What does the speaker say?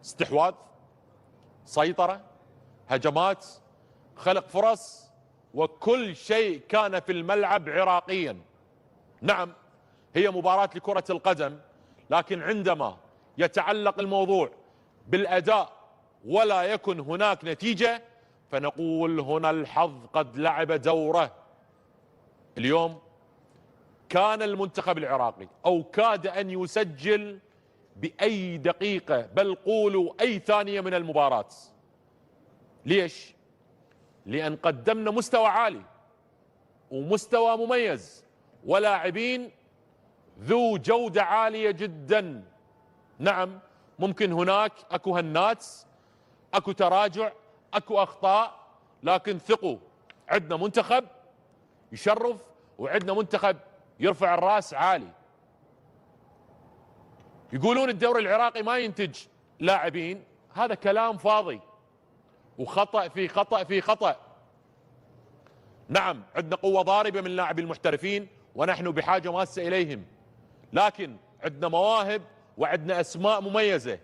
استحواذ، سيطرة، هجمات، خلق فرص، وكل شيء كان في الملعب عراقيا. نعم هي مباراة لكرة القدم، لكن عندما يتعلق الموضوع بالأداء ولا يكن هناك نتيجة فنقول هنا الحظ قد لعب دوره. اليوم كان المنتخب العراقي أو كاد أن يسجل بأي دقيقة، بل قولوا أي ثانية من المباراة. ليش؟ لأن قدمنا مستوى عالي ومستوى مميز ولاعبين ذو جودة عالية جدا. نعم ممكن هناك اكو هنات، اكو تراجع، اكو اخطاء، لكن ثقوا عندنا منتخب يشرف وعندنا منتخب يرفع الراس عالي. يقولون الدوري العراقي ما ينتج لاعبين، هذا كلام فاضي وخطأ في خطأ في خطأ. نعم عندنا قوة ضاربة من لاعبي المحترفين ونحن بحاجة ماسة إليهم، لكن عندنا مواهب وعندنا أسماء مميزة.